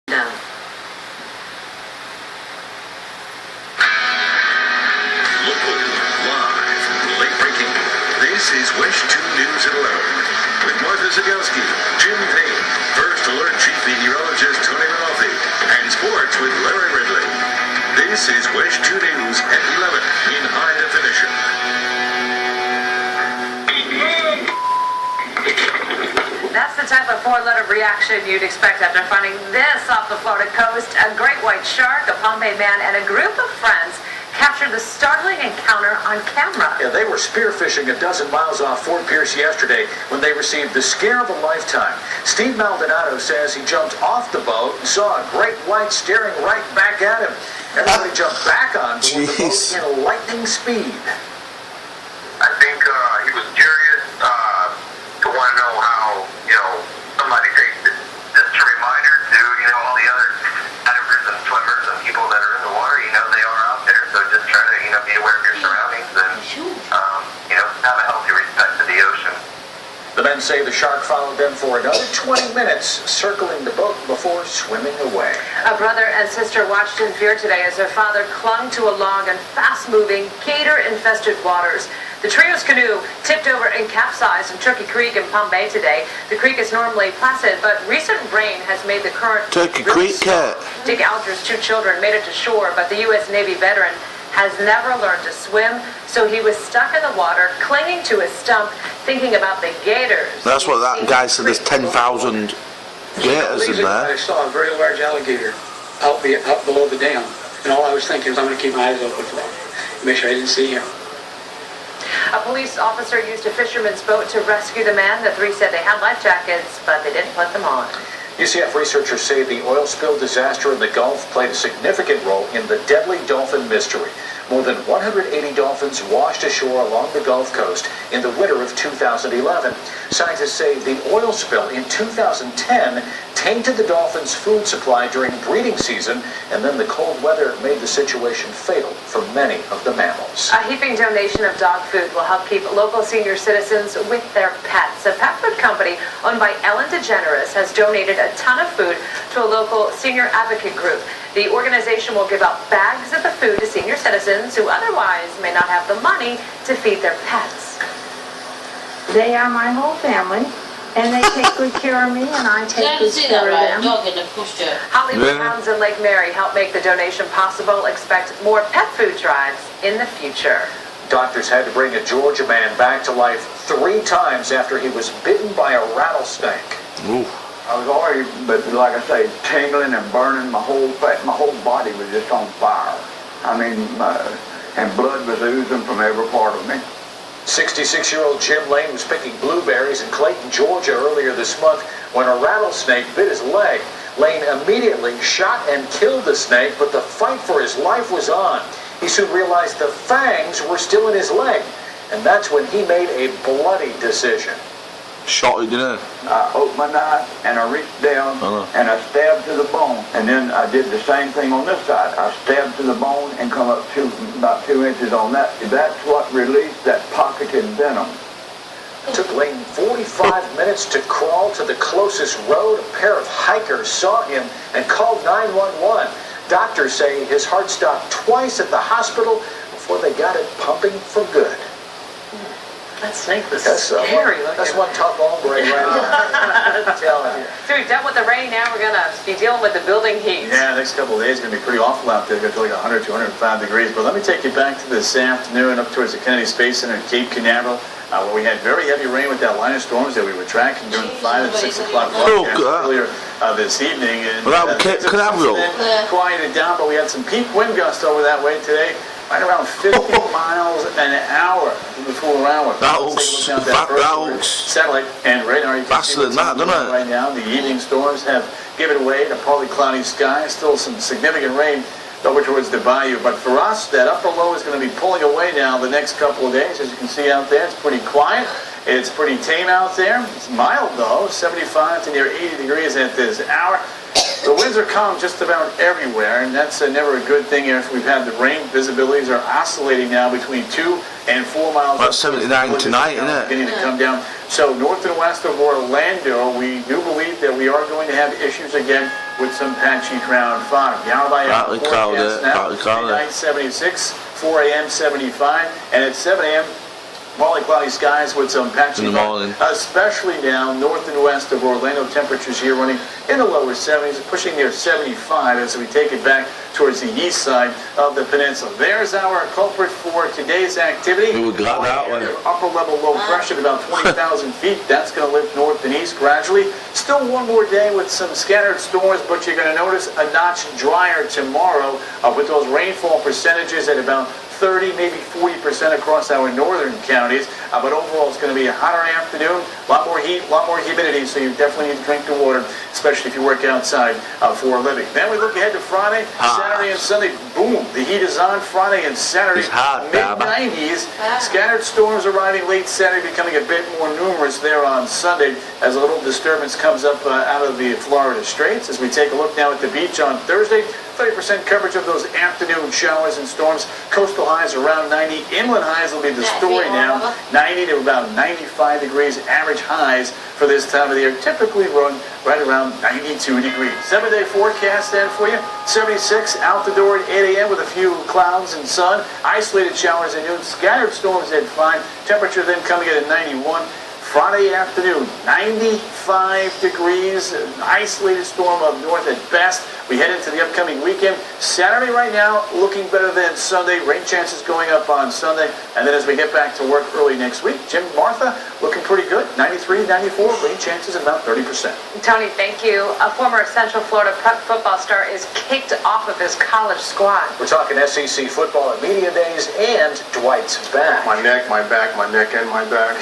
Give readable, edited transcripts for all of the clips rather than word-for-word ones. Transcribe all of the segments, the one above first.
down. Local, live, late breaking. This is WESH 2 News at 11 with Martha Zagowski, Jim Payne, First Alert Chief Meteorologist Tony Malfi, and Sports with Larry Ridley. This is WESH 2 News at 11 in high definition. That's the type of four-letter reaction you'd expect after finding this off the Florida coast. A great white shark, a Pompey man, and a group of friends captured the startling encounter on camera. Yeah, they were spearfishing a dozen miles off Fort Pierce yesterday when they received the scare of a lifetime. Steve Maldonado says he jumped off the boat and saw a great white staring right back at him. Everybody jumped back on board the boat in lightning speed. I think he was curious to want to know how, somebody takes it. Just a reminder to, all the other divers and swimmers and people that are in the water, they are out there. So just try to, be aware of your surroundings and, have a healthy respect to the ocean. The men say the shark followed them for another 20 minutes, circling the boat before swimming away. A brother and sister watched in fear today as their father clung to a log in fast-moving, gator-infested waters. The trio's canoe tipped over and capsized in Turkey Creek in Palm Bay today. The creek is normally placid, but recent rain has made the current Turkey Creek, Dick Alger's two children made it to shore, but the U.S. Navy veteran has never learned to swim, so he was stuck in the water, clinging to a stump, thinking about the gators. That's what that guy said, there's 10,000 gators in there. I saw a very large alligator out below the dam, and all I was thinking was I'm going to keep my eyes open for him, make sure I didn't see him. A police officer used a fisherman's boat to rescue the man. The three said they had life jackets, but they didn't put them on. UCF researchers say the oil spill disaster in the Gulf played a significant role in the deadly dolphin mystery. More than 180 dolphins washed ashore along the Gulf Coast in the winter of 2011. Scientists say the oil spill in 2010 tainted the dolphins' food supply during breeding season, and then the cold weather made the situation fatal for many of the mammals. A heaping donation of dog food will help keep local senior citizens with their pets. A pet food company owned by Ellen DeGeneres has donated a ton of food to a local senior advocate group. The organization will give out bags of the food to senior citizens who otherwise may not have the money to feed their pets. They are my whole family, and they take good care of me, and I take good care of them. Hollywood Hounds in Lake Mary help make the donation possible. Expect more pet food drives in the future. Doctors had to bring a Georgia man back to life 3 times after he was bitten by a rattlesnake. Ooh. I was already, but like I say, tingling and burning. My whole body was just on fire. And blood was oozing from every part of me. 66-year-old Jim Lane was picking blueberries in Clayton, Georgia earlier this month when a rattlesnake bit his leg. Lane immediately shot and killed the snake, but the fight for his life was on. He soon realized the fangs were still in his leg, and that's when he made a bloody decision. Shot it, didn't it? I opened my knife and I reached down and I stabbed to the bone. And then I did the same thing on this side. I stabbed to the bone and come up to about 2 inches on that. That's what released that pocketed venom. It took Lane 45 minutes to crawl to the closest road. A pair of hikers saw him and called 911. Doctors say his heart stopped twice at the hospital before they got it pumping for good. That snake was scary looking. That's one tough hombre right now. I'm telling you. So we're done with the rain, now we're going to be dealing with the building heat. Yeah, the next couple of days is going to be pretty awful out there. It's going to like 100, 205 degrees. But let me take you back to this afternoon up towards the Kennedy Space Center at Cape Canaveral, where we had very heavy rain with that line of storms that we were tracking during the 5 and 6 o'clock broadcast earlier this evening. And Cape Canaveral. Quieted down, but we had some peak wind gusts over that way today. Right around 50 miles an hour in the 4 hours. That looks satellite and radar. You can faster than that, doesn't it? Right now, the evening storms have given way to partly cloudy skies. Still some significant rain over towards the bayou. But for us, that upper low is going to be pulling away now the next couple of days. As you can see out there, it's pretty quiet. It's pretty tame out there. It's mild though, 75 to near 80 degrees at this hour. The winds are calm just about everywhere, and that's never a good thing if we've had the rain. Visibilities are oscillating now between 2 and 4 miles. About 79 tonight, isn't it? Beginning to come down. So north and west of Orlando, we do believe that we are going to have issues again with some patchy ground fog. Yalabaya Partly cloudy, partly cloudy. Tonight 76, 4 a.m. 75, and at 7 a.m. partly cloudy skies with some patchy in the fog, morning. especially down north and west of Orlando. Temperatures here running in the lower 70s, pushing near 75 as we take it back towards the east side of the peninsula. There's our culprit for today's activity. We got that one. Upper level low pressure at about 20,000 feet. That's going to lift north and east gradually. Still one more day with some scattered storms, but you're going to notice a notch drier tomorrow with those rainfall percentages at about 30, maybe 40% across our northern counties. But overall, it's going to be a hotter afternoon, a lot more heat, a lot more humidity, so you definitely need to drink the water, especially if you work outside for a living. Then we look ahead to Friday, Saturday, and Sunday. Boom, the heat is on Friday and Saturday. It's hot, mid-90s. Scattered storms arriving late Saturday, becoming a bit more numerous there on Sunday as a little disturbance comes up out of the Florida Straits. As we take a look now at the beach on Thursday, 30% coverage of those afternoon showers and storms. Coastal highs around 90. Inland highs will be the story now. 90 to about 95 degrees. Average highs for this time of the year typically run right around 92 degrees. 7-day forecast then for you. 76 out the door at 8 a.m. with a few clouds and sun. Isolated showers at noon. Scattered storms at 5. Temperature then coming in at 91. Friday afternoon, 95 degrees, an isolated storm up north at best. We head into the upcoming weekend. Saturday right now looking better than Sunday. Rain chances going up on Sunday. And then as we get back to work early next week, Jim, Martha, looking pretty good. 93, 94, rain chances at about 30%. Tony, thank you. A former Central Florida Prep football star is kicked off of his college squad. We're talking SEC football at Media Days, and Dwight's back. My neck, my back, my neck, and my back.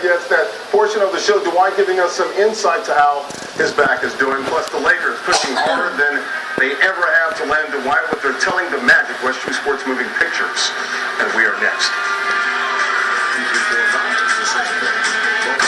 Yes, that portion of the show, Dwight giving us some insight to how his back is doing. Plus, the Lakers pushing harder than they ever have to land Dwight with their Telling the Magic West True Sports Moving Pictures. And we are next.